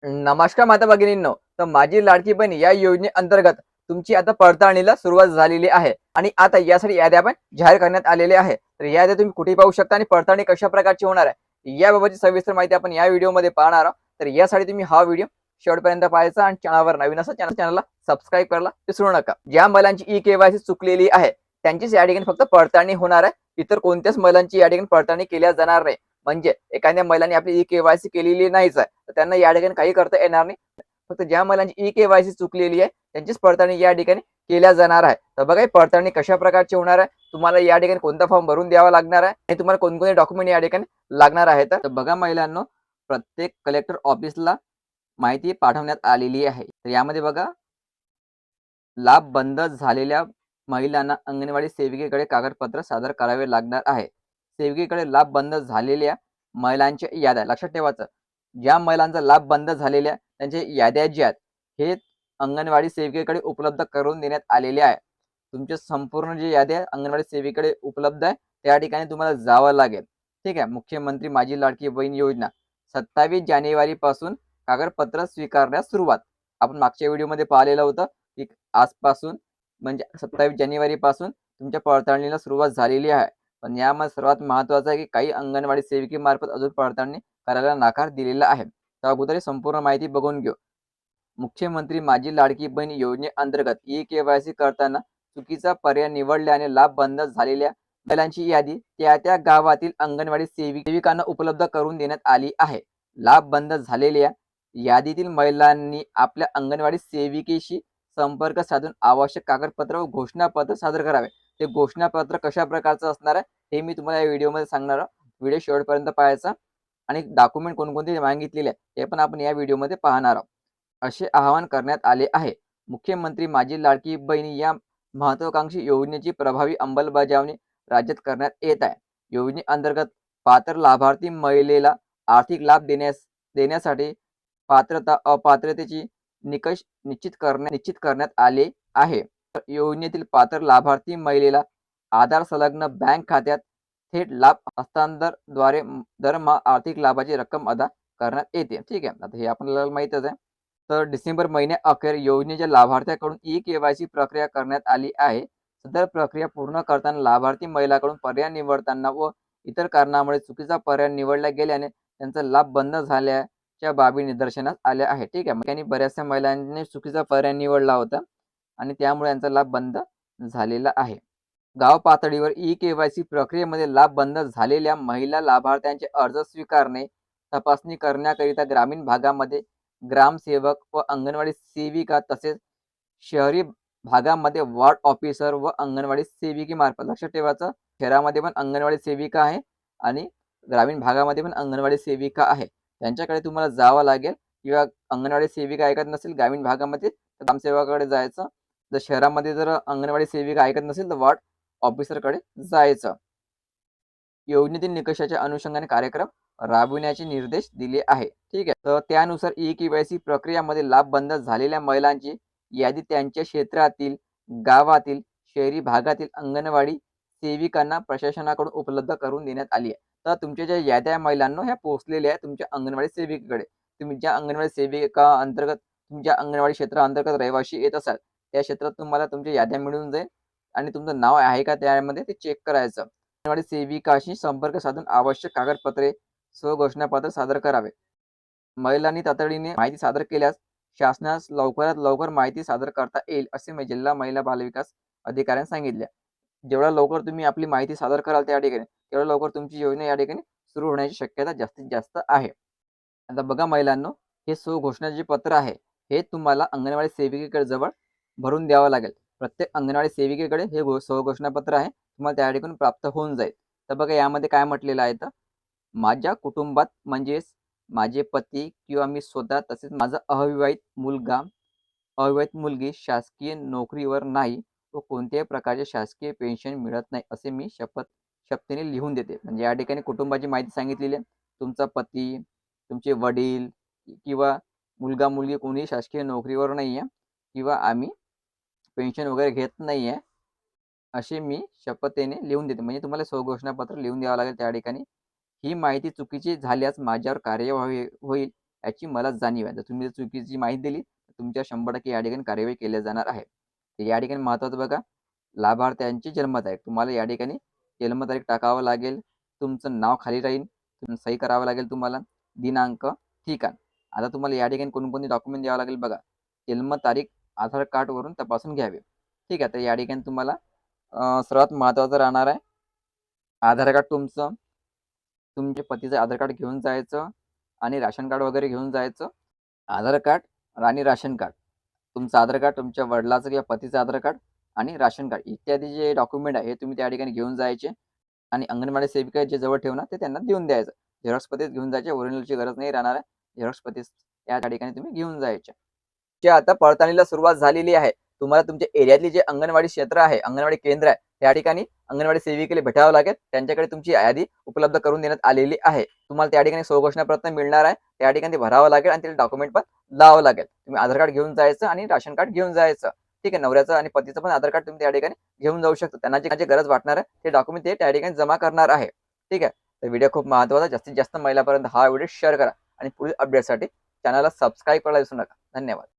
नमस्कार माता भगिनींनो. तर माझी लाडकी बहीण या योजनेअंतर्गत तुमची आता पडताळणीला सुरुवात झालेली आहे आणि आता यासाठी याद्या पण जाहीर करण्यात आलेल्या आहे. तर या याद्या तुम्ही कुठेही पाहू शकता आणि पडताळणी कशा प्रकारची होणार आहे याबाबतची सविस्तर माहिती आपण या व्हिडिओमध्ये पाहणार आहोत. तर यासाठी तुम्ही हा व्हिडिओ शेवटपर्यंत पाहायचा आणि चॅनलवर नवीन असा चॅनलला सबस्क्राईब करायला विसरू नका. ज्या महिलांची ई-के-वाय-सी चुकलेली आहे त्यांचीच या ठिकाणी फक्त पडताळणी होणार आहे. इतर कोणत्याच महिलांची या ठिकाणी पडताळणी केल्या जाणार नाही. म्हणजे एखाद्या महिलांनी आपली ई-के-वाय-सी केलेली नाहीच आहे तर त्यांना या ठिकाणी काही करता येणार नाही. फक्त ज्या महिलांची ई-के-वाय-सी चुकलेली आहे त्यांचीच पडताळणी या ठिकाणी केल्या जाणार आहे. तर बघा ही पडताळणी कशा प्रकारची होणार आहे, तुम्हाला या ठिकाणी कोणता फॉर्म भरून द्यावा लागणार आहे आणि तुम्हाला कोणकोणते डॉक्युमेंट या ठिकाणी लागणार आहे. तर बघा महिलांनो, प्रत्येक कलेक्टर ऑफिसला माहिती पाठवण्यात आलेली आहे. तर यामध्ये बघा, लाभ बंद झालेल्या महिलांना अंगणवाडी सेविकेकडे कागदपत्र सादर करावे लागणार आहे. सेविकेकडे लाभ बंद झालेल्या महिलांच्या याद्या लक्षात ठेवायचं. ज्या महिलांचा लाभ बंद झालेल्या त्यांच्या याद्या ज्या आहेत हे अंगणवाडी सेविकेकडे उपलब्ध करून देण्यात आलेले आहे. तुमचे संपूर्ण जे याद्या अंगणवाडी सेविकेकडे उपलब्ध आहे त्या ठिकाणी तुम्हाला जावं लागेल. ठीक आहे. मुख्यमंत्री माझी लाडकी बहीण योजना 27 जानेवारीपासून कागदपत्र स्वीकारण्यास सुरुवात. आपण मागच्या व्हिडिओमध्ये पाहिलेलं होतं की आजपासून म्हणजे 27 जानेवारीपासून तुमच्या पडताळणीला सुरुवात झालेली आहे. पण यामध्ये सर्वात महत्त्वाचं आहे की काही अंगणवाडी सेविकेमार्फत अजून पडताळणी करायला नकार दिलेला आहे. तर अगोदर संपूर्ण माहिती बघून घेऊ. मुख्यमंत्री माझी लाडकी बहीण योजनेअंतर्गत ई-के-वाय-सी करताना चुकीचा पर्याय निवडल्याने लाभ बंद झालेल्या महिलांची यादी त्या गावातील अंगणवाडी सेविकांना उपलब्ध करून देण्यात आली आहे. लाभ बंद झालेल्या यादीतील महिलांनी आपल्या अंगणवाडी सेविकेशी संपर्क साधून आवश्यक कागदपत्र व घोषणापत्र सादर करावे. ते घोषणापत्र कशा प्रकारचं असणार आहे हे मी तुम्हाला या व्हिडिओमध्ये सांगणार आहे. व्हिडिओ शेवटपर्यंत पाहायचा आणि डॉक्युमेंट कोणकोणते मागितलेले आहे हे पण आपण या व्हिडिओमध्ये पाहणार आहोत. असे आवाहन करण्यात आले आहे. मुख्यमंत्री माझी लाडकी बहीण या महत्त्वाकांक्षी योजनेची प्रभावी अंमलबजावणी राज्यात करण्यात येत आहे. योजनेअंतर्गत पात्र लाभार्थी महिलेला आर्थिक लाभ देण्यासाठी पात्रता अपात्रतेची निकष निश्चित करण्यात आले आहे. योजनेतील पात्र लाभार्थी महिलेला आधार संलग्न बँक खात्यात थेट लाभ हस्तांतरद्वारे दरमहा आर्थिक लाभाची रक्कम अदा करण्यात येते. ठीक आहे. आता हे आपल्याला माहीतच आहे. तर डिसेंबर महिन्याअखेर योजनेच्या लाभार्थ्याकडून ई-के-वाय-सी प्रक्रिया करण्यात आली आहे. सदर प्रक्रिया पूर्ण करताना लाभार्थी महिलाकडून पर्याय निवडताना व इतर कारणामुळे चुकीचा पर्याय निवडला गेल्याने त्यांचा लाभ बंद झाल्याच्या बाबी निदर्शनास आल्या आहेत. ठीक आहे. आणि बऱ्याचशा महिलांनी चुकीचा पर्याय निवडला होता आणि त्यामुळे यांचा लाभ बंद झालेला आहे. गाव पातळीवर ई-के-वाय-सी प्रक्रियेमध्ये लाभ बंद झालेल्या महिला लाभार्थ्यांचे अर्ज स्वीकारणे, तपासणी करण्याकरिता ग्रामीण भागामध्ये ग्रामसेवक व अंगणवाडी सेविका तसेच शहरी भागामध्ये वॉर्ड ऑफिसर व अंगणवाडी सेविकेमार्फत लक्षात ठेवायचं. शहरामध्ये पण अंगणवाडी सेविका आहे आणि ग्रामीण भागामध्ये पण अंगणवाडी सेविका आहे. त्यांच्याकडे तुम्हाला जावं लागेल किंवा अंगणवाडी सेविका ऐकत नसेल ग्रामीण भागामध्ये तर ग्रामसेवकाकडे जायचं. जर शहरामध्ये जर अंगणवाडी सेविका ऐकत नसेल तर वॉर्ड ऑफिसरकडे जायचं. योजनेतील निकषाच्या अनुषंगाने कार्यक्रम राबविण्याचे निर्देश दिले आहे. ठीक आहे. तर त्यानुसार ई-के-वाय-सी प्रक्रियामध्ये लाभ बंद झालेल्या महिलांची यादी त्यांच्या क्षेत्रातील, गावातील, शहरी भागातील अंगणवाडी सेविकांना प्रशासनाकडून उपलब्ध करून देण्यात आली आहे. तर तुमच्या ज्या याद्या महिलांना ह्या पोहोचलेल्या आहेत तुमच्या अंगणवाडी सेविकेकडे. तुम्ही ज्या अंगणवाडी सेविका अंतर्गत तुमच्या अंगणवाडी क्षेत्राअंतर्गत रहिवाशी येत असाल त्या क्षेत्रात तुम्हाला तुमच्या याद्या मिळून जाईल आणि तुमचं नाव आहे का त्यामध्ये ते चेक करायचं. अंगणवाडी सेविकाशी संपर्क साधून आवश्यक कागदपत्रे स्वघोषणापत्र सादर करावे. महिलांनी तातडीने माहिती सादर केल्यास शासनास लवकरात लवकर माहिती सादर करता येईल असे जिल्हा महिला बालविकास अधिकाऱ्यांनी सांगितले. जेवढ्या लवकर तुम्ही आपली माहिती सादर कराल त्या ठिकाणी तेवढ्या लवकर तुमची योजना या ठिकाणी सुरू होण्याची शक्यता जास्तीत जास्त आहे. आता बघा महिलांनो, हे स्वघोषणाचे पत्र आहे हे तुम्हाला अंगणवाडी सेविकेकडे जवळ भरून द्यावं लागेल. प्रत्येक अंगणवाडी सेविकेकडे हे स्वघोषणापत्र आहे तुम्हाला त्या ठिकाणी प्राप्त होऊन जाईल. तर बघा यामध्ये काय म्हटलेलं आहे तर माझ्या कुटुंबात म्हणजेच माझे पती किंवा मी स्वतः तसेच माझा अविवाहित मुलगा, अविवाहित मुलगी शासकीय नोकरीवर नाही व कोणत्याही प्रकारचे शासकीय पेन्शन मिळत नाही असे मी शपथेने लिहून देते. म्हणजे या ठिकाणी कुटुंबाची माहिती सांगितलेली आहे. तुमचा पती, तुमचे वडील किंवा मुलगा मुलगी कोणीही शासकीय नोकरीवर नाही आहे किंवा आम्ही पेन्शन वगैरे घेत नाही आहे असे मी शपथेने लिहून देते. म्हणजे तुम्हाला स्वघोषणापत्र लिहून द्यावं लागेल त्या ठिकाणी. ही माहिती चुकीची झाल्यास माझ्यावर कार्यवाही होईल याची मला जाणीव आहे. जर तुम्ही चुकीची माहिती दिली तर तुमच्यावर 100% या ठिकाणी कार्यवाही केली जाणार आहे. तर या ठिकाणी महत्त्वाचं बघा, लाभार्थ्यांची जन्मतारीख. तुम्हाला या ठिकाणी जन्मतारीख टाकावं लागेल. तुमचं नाव खाली राहील. तुम्ही सही करावं लागेल तुम्हाला. दिनांक, ठिकाण. आता तुम्हाला या ठिकाणी कोणकोणते डॉक्युमेंट द्यावं लागेल बघा. जन्मतारीख आधार कार्डवरून तपासून घ्यावी. ठीक आहे. तर या ठिकाणी तुम्हाला सर्वात महत्त्वाचं राहणार आहे आधार कार्ड तुमचं, तुमच्या पतीचं आधार कार्ड घेऊन जायचं आणि राशन कार्ड वगैरे घेऊन जायचं. आधार कार्ड आणि राशन कार्ड. तुमचं आधार कार्ड, तुमच्या वडिलाचं किंवा पतीचं आधार कार्ड आणि राशन कार्ड इत्यादी जे डॉक्युमेंट आहे हे तुम्ही त्या ठिकाणी घेऊन जायचे आणि अंगणवाडी सेविका जे जवळ ठेवणार ते त्यांना देऊन द्यायचं. झेरॉक्स प्रतीच घेऊन जायचे, ओरिजिनलची गरज नाही राहणार आहे. झेरॉक्स प्रतीच या ठिकाणी तुम्ही घेऊन जायचे. जे आता पडताळणीला सुरुवात झालेली आहे. तुम्हाला तुमच्या एरियातली जे अंगणवाडी क्षेत्र आहे, अंगणवाडी केंद्र आहे, त्या ठिकाणी अंगणवाडी सेविकेला भेटावं लागेल. त्यांच्याकडे तुमची यादी उपलब्ध करून देण्यात आलेली आहे. तुम्हाला त्या ठिकाणी स्वघोषणापत्र मिळणार आहे. त्या ठिकाणी ते भरावं लागेल आणि त्याला डॉक्युमेंट पण लावावं लागेल. तुम्ही आधार कार्ड घेऊन जायचं आणि राशन कार्ड घेऊन जायचं. ठीक आहे. नवऱ्याचं आणि पतीचं पण आधार कार्ड तुम्ही त्या ठिकाणी घेऊन जाऊ शकता. त्यांना जे गरज वाटणार आहे ते डॉक्युमेंट ते त्या ठिकाणी जमा करणार आहे. ठीक आहे. तर व्हिडिओ खूप महत्त्वाचा. जास्तीत जास्त महिलांपर्यंत हा व्हिडिओ शेअर करा आणि पुढील अपडेटसाठी चॅनलला सबस्क्राईब करायला विसरू नका. धन्यवाद.